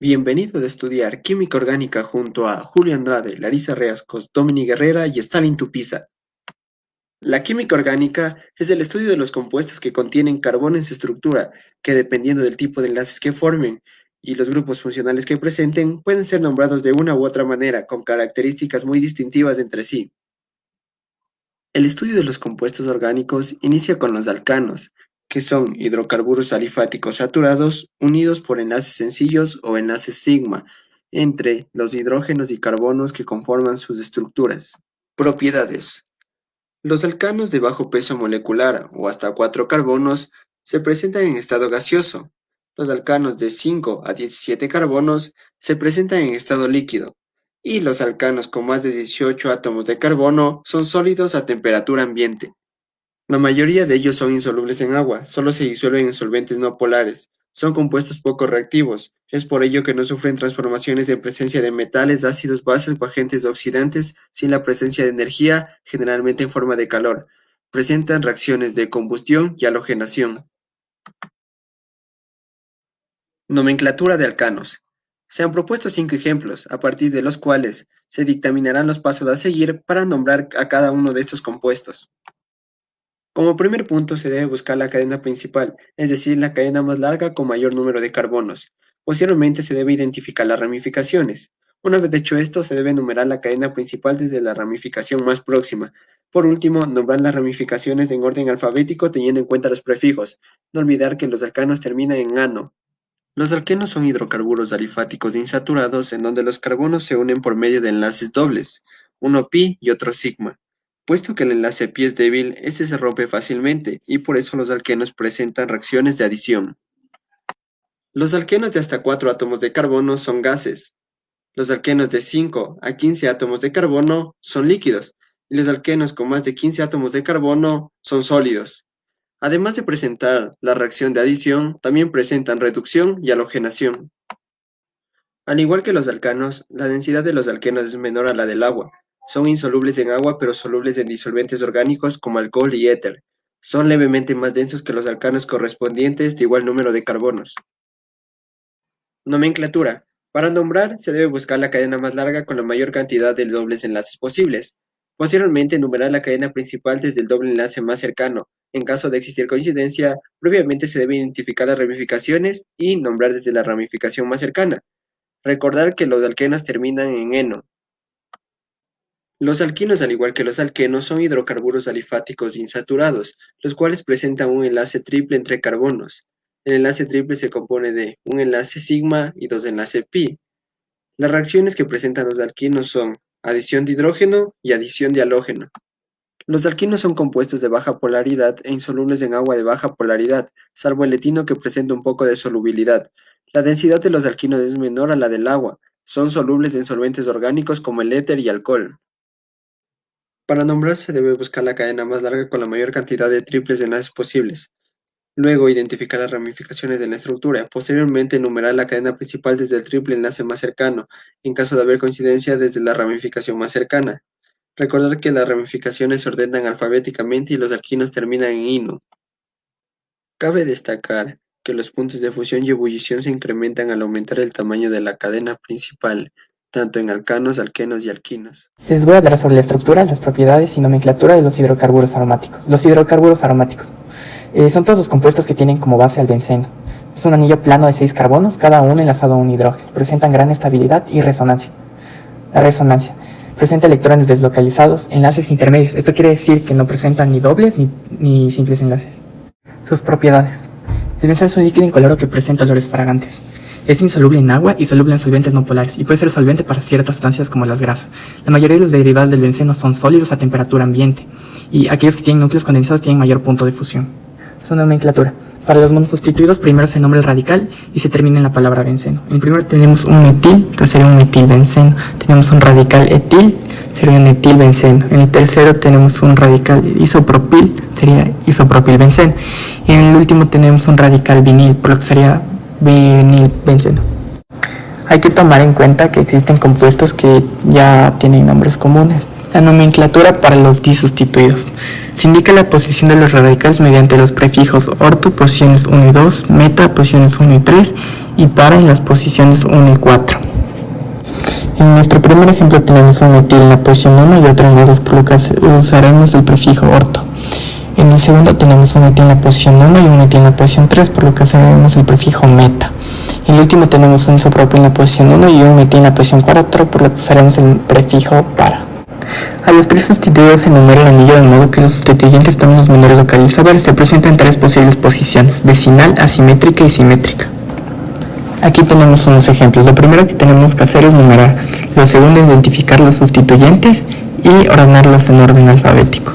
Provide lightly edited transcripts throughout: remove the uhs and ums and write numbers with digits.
Bienvenido a estudiar Química Orgánica junto a Julio Andrade, Larissa Riascos, Domini Guerrera y Stalin Tupiza. La química orgánica es el estudio de los compuestos que contienen carbono en su estructura, que dependiendo del tipo de enlaces que formen y los grupos funcionales que presenten, pueden ser nombrados de una u otra manera, con características muy distintivas entre sí. El estudio de los compuestos orgánicos inicia con los alcanos, que son hidrocarburos alifáticos saturados unidos por enlaces sencillos o enlaces sigma entre los hidrógenos y carbonos que conforman sus estructuras. Propiedades. Los alcanos de bajo peso molecular o hasta 4 carbonos se presentan en estado gaseoso. Los alcanos de 5 a 17 carbonos se presentan en estado líquido. Y los alcanos con más de 18 átomos de carbono son sólidos a temperatura ambiente. La mayoría de ellos son insolubles en agua, solo se disuelven en solventes no polares. Son compuestos poco reactivos, es por ello que no sufren transformaciones en presencia de metales, ácidos, bases o agentes oxidantes sin la presencia de energía, generalmente en forma de calor. Presentan reacciones de combustión y halogenación. Nomenclatura de alcanos. Se han propuesto 5 ejemplos, a partir de los cuales se dictaminarán los pasos a seguir para nombrar a cada uno de estos compuestos. Como primer punto se debe buscar la cadena principal, es decir, la cadena más larga con mayor número de carbonos. Posteriormente se debe identificar las ramificaciones. Una vez hecho esto, se debe enumerar la cadena principal desde la ramificación más próxima. Por último, nombrar las ramificaciones en orden alfabético teniendo en cuenta los prefijos. No olvidar que los alcanos terminan en -ano. Los alquenos son hidrocarburos alifáticos insaturados en donde los carbonos se unen por medio de enlaces dobles, uno pi y otro sigma. Puesto que el enlace pi es débil, este se rompe fácilmente y por eso los alquenos presentan reacciones de adición. Los alquenos de hasta 4 átomos de carbono son gases. Los alquenos de 5 a 15 átomos de carbono son líquidos y los alquenos con más de 15 átomos de carbono son sólidos. Además de presentar la reacción de adición, también presentan reducción y halogenación. Al igual que los alcanos, la densidad de los alquenos es menor a la del agua. Son insolubles en agua pero solubles en disolventes orgánicos como alcohol y éter. Son levemente más densos que los alcanos correspondientes de igual número de carbonos. Nomenclatura. Para nombrar, se debe buscar la cadena más larga con la mayor cantidad de dobles enlaces posibles. Posteriormente, enumerar la cadena principal desde el doble enlace más cercano. En caso de existir coincidencia, previamente se debe identificar las ramificaciones y nombrar desde la ramificación más cercana. Recordar que los alquenos terminan en -eno. Los alquinos, al igual que los alquenos, son hidrocarburos alifáticos insaturados, los cuales presentan un enlace triple entre carbonos. El enlace triple se compone de un enlace sigma y dos enlaces pi. Las reacciones que presentan los alquinos son adición de hidrógeno y adición de halógeno. Los alquinos son compuestos de baja polaridad e insolubles en agua de baja polaridad, salvo el etino que presenta un poco de solubilidad. La densidad de los alquinos es menor a la del agua. Son solubles en solventes orgánicos como el éter y alcohol. Para nombrar se debe buscar la cadena más larga con la mayor cantidad de triples enlaces posibles. Luego identificar las ramificaciones de la estructura. Posteriormente enumerar la cadena principal desde el triple enlace más cercano, en caso de haber coincidencia desde la ramificación más cercana. Recordar que las ramificaciones se ordenan alfabéticamente y los alquinos terminan en -ino. Cabe destacar que los puntos de fusión y ebullición se incrementan al aumentar el tamaño de la cadena principal, tanto en alcanos, alquenos y alquinos. Les voy a hablar sobre la estructura, las propiedades y nomenclatura de los hidrocarburos aromáticos. Los hidrocarburos aromáticos son todos los compuestos que tienen como base al benceno. Es un anillo plano de 6 carbonos, cada uno enlazado a un hidrógeno. Presentan gran estabilidad y resonancia. La resonancia presenta electrones deslocalizados, enlaces intermedios. Esto quiere decir que no presentan ni dobles ni simples enlaces. Sus propiedades. El benceno es un líquido incoloro que presenta olores fragantes. Es insoluble en agua y soluble en solventes no polares y puede ser solvente para ciertas sustancias como las grasas. La mayoría de los derivados del benceno son sólidos a temperatura ambiente y aquellos que tienen núcleos condensados tienen mayor punto de fusión. Su nomenclatura. Para los monosustituidos primero se nombra el radical y se termina en la palabra benceno. En el primero tenemos un metil, que sería un metilbenceno. Tenemos un radical etil, sería un etilbenceno. En el tercero tenemos un radical isopropil, sería isopropilbenceno. Y en el último tenemos un radical vinil, por lo que sería vinilbenceno. Hay que tomar en cuenta que existen compuestos que ya tienen nombres comunes, La nomenclatura para los disustituidos. Se indica la posición de los radicales mediante los prefijos orto, posiciones 1 y 2, meta, posiciones 1 y 3, y para en las posiciones 1 y 4. En nuestro primer ejemplo tenemos un metil en la posición 1 y otro en la 2, por lo que usaremos el prefijo orto. En el segundo tenemos un metil en la posición 1 y un metil en la posición 3, por lo que usaremos el prefijo meta. En el último tenemos un isopropio en la posición 1 y un metil en la posición 4, por lo que usaremos el prefijo para. A los tres sustituidos se enumera el anillo de modo que los sustituyentes tomen los menores localizadores. Se presentan tres posibles posiciones: vecinal, asimétrica y simétrica. Aquí tenemos unos ejemplos. Lo primero que tenemos que hacer es numerar. Lo segundo, identificar los sustituyentes y ordenarlos en orden alfabético.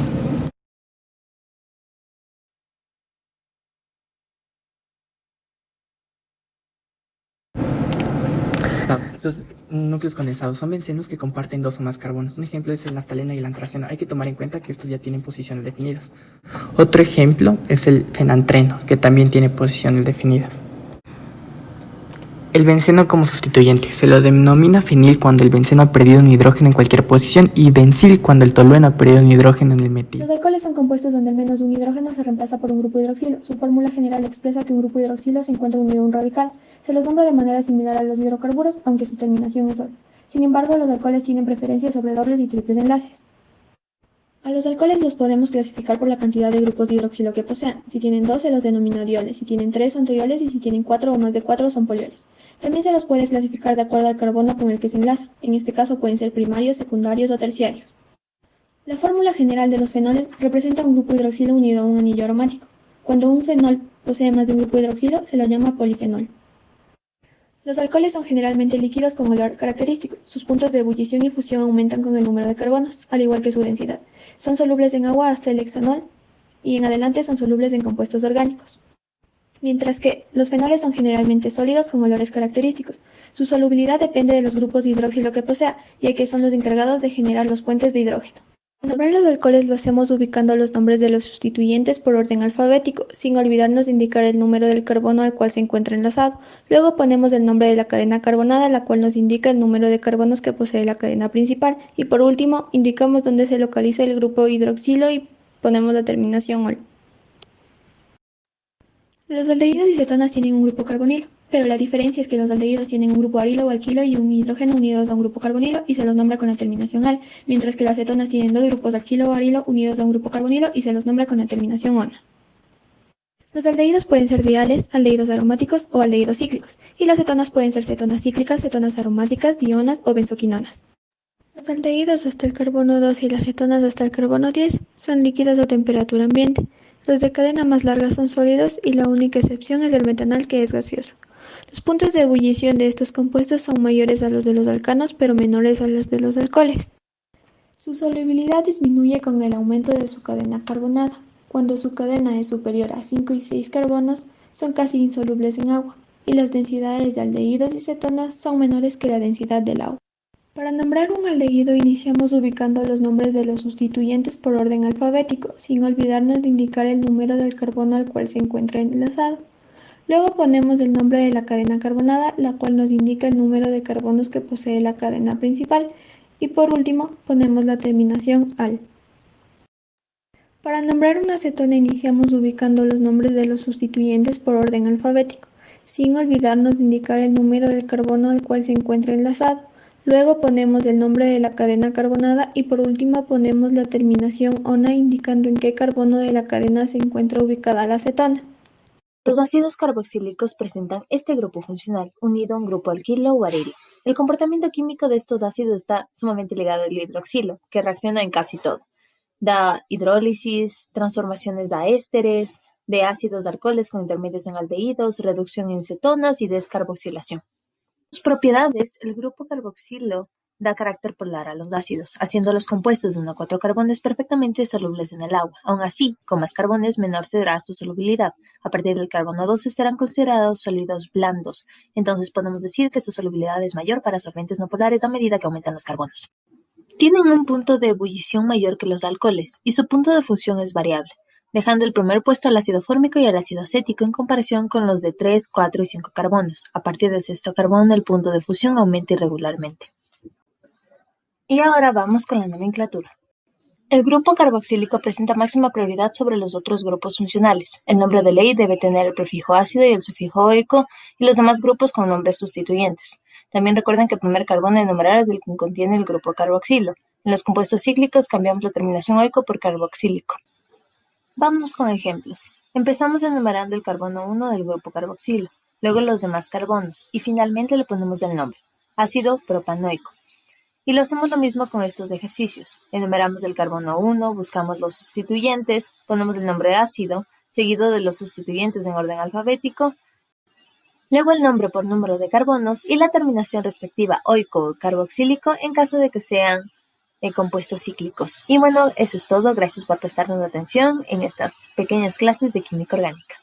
Los núcleos condensados son bencenos que comparten dos o más carbonos. Un ejemplo es el naftaleno y el antraceno. Hay que tomar en cuenta que estos ya tienen posiciones definidas. Otro ejemplo es el fenantreno, que también tiene posiciones definidas. El benceno como sustituyente. Se lo denomina fenil cuando el benceno ha perdido un hidrógeno en cualquier posición y bencil cuando el tolueno ha perdido un hidrógeno en el metil. Los alcoholes son compuestos donde al menos un hidrógeno se reemplaza por un grupo hidroxilo. Su fórmula general expresa que un grupo hidroxilo se encuentra unido a un radical. Se los nombra de manera similar a los hidrocarburos, aunque su terminación es ol. Sin embargo, los alcoholes tienen preferencia sobre dobles y triples enlaces. A los alcoholes los podemos clasificar por la cantidad de grupos de hidroxilo que posean. Si tienen 2 se los denomina dioles, si tienen 3 son trioles y si tienen 4 o más de 4 son polioles. También se los puede clasificar de acuerdo al carbono con el que se enlaza. En este caso pueden ser primarios, secundarios o terciarios. La fórmula general de los fenoles representa un grupo hidroxilo unido a un anillo aromático. Cuando un fenol posee más de un grupo hidroxilo se lo llama polifenol. Los alcoholes son generalmente líquidos con olor característico. Sus puntos de ebullición y fusión aumentan con el número de carbonos, al igual que su densidad. Son solubles en agua hasta el hexanol y en adelante son solubles en compuestos orgánicos. Mientras que los fenoles son generalmente sólidos con olores característicos. Su solubilidad depende de los grupos de hidroxilo que posea, ya que son los encargados de generar los puentes de hidrógeno. Nombrar los alcoholes lo hacemos ubicando los nombres de los sustituyentes por orden alfabético, sin olvidarnos de indicar el número del carbono al cual se encuentra enlazado. Luego ponemos el nombre de la cadena carbonada, la cual nos indica el número de carbonos que posee la cadena principal. Y por último, indicamos dónde se localiza el grupo hidroxilo y ponemos la terminación ol. Los aldehídos y cetonas tienen un grupo carbonilo, pero la diferencia es que los aldehídos tienen un grupo arilo o alquilo y un hidrógeno unidos a un grupo carbonilo y se los nombra con la terminación al, mientras que las cetonas tienen dos grupos alquilo o arilo unidos a un grupo carbonilo y se los nombra con la terminación ona. Los aldehídos pueden ser diales, aldehídos aromáticos o aldehídos cíclicos, y las cetonas pueden ser cetonas cíclicas, cetonas aromáticas, dionas o benzoquinonas. Los aldehídos hasta el carbono 2 y las cetonas hasta el carbono 10 son líquidos a temperatura ambiente. Los de cadena más larga son sólidos y la única excepción es el metanal, que es gaseoso. Los puntos de ebullición de estos compuestos son mayores a los de los alcanos pero menores a los de los alcoholes. Su solubilidad disminuye con el aumento de su cadena carbonada. Cuando su cadena es superior a 5 y 6 carbonos, son casi insolubles en agua, y las densidades de aldehídos y cetonas son menores que la densidad del agua. Para nombrar un aldehído iniciamos ubicando los nombres de los sustituyentes por orden alfabético, sin olvidarnos de indicar el número del carbono al cual se encuentra enlazado. Luego ponemos el nombre de la cadena carbonada, la cual nos indica el número de carbonos que posee la cadena principal, y por último ponemos la terminación al. Para nombrar una acetona iniciamos ubicando los nombres de los sustituyentes por orden alfabético, sin olvidarnos de indicar el número del carbono al cual se encuentra enlazado. Luego ponemos el nombre de la cadena carbonada y por último ponemos la terminación ona indicando en qué carbono de la cadena se encuentra ubicada la acetona. Los ácidos carboxílicos presentan este grupo funcional unido a un grupo alquilo o arilo. El comportamiento químico de estos ácidos está sumamente ligado al hidroxilo, que reacciona en casi todo. Da hidrólisis, transformaciones de ésteres, de ácidos alcoholes con intermedios en aldehídos, reducción en cetonas y descarboxilación. Sus propiedades: el grupo carboxilo da carácter polar a los ácidos, haciendo los compuestos de 1 a 4 carbones perfectamente solubles en el agua. Aún así, con más carbones menor será su solubilidad. A partir del carbono 12 serán considerados sólidos blandos. Entonces podemos decir que su solubilidad es mayor para solventes no polares a medida que aumentan los carbonos. Tienen un punto de ebullición mayor que los alcoholes y su punto de fusión es variable, dejando el primer puesto al ácido fórmico y al ácido acético en comparación con los de 3, 4 y 5 carbonos. A partir del sexto carbono el punto de fusión aumenta irregularmente. Y ahora vamos con la nomenclatura. El grupo carboxílico presenta máxima prioridad sobre los otros grupos funcionales. El nombre de ley debe tener el prefijo ácido y el sufijo oico, y los demás grupos con nombres sustituyentes. También recuerden que el primer carbono a enumerar es el que contiene el grupo carboxilo. En los compuestos cíclicos cambiamos la terminación oico por carboxílico. Vamos con ejemplos. Empezamos enumerando el carbono 1 del grupo carboxilo, luego los demás carbonos, y finalmente le ponemos el nombre, ácido propanoico. Y lo hacemos lo mismo con estos ejercicios. Enumeramos el carbono 1, buscamos los sustituyentes, ponemos el nombre ácido, seguido de los sustituyentes en orden alfabético, luego el nombre por número de carbonos y la terminación respectiva oico o carboxílico en caso de que sean compuestos cíclicos. Y bueno, eso es todo. Gracias por prestarnos atención en estas pequeñas clases de química orgánica.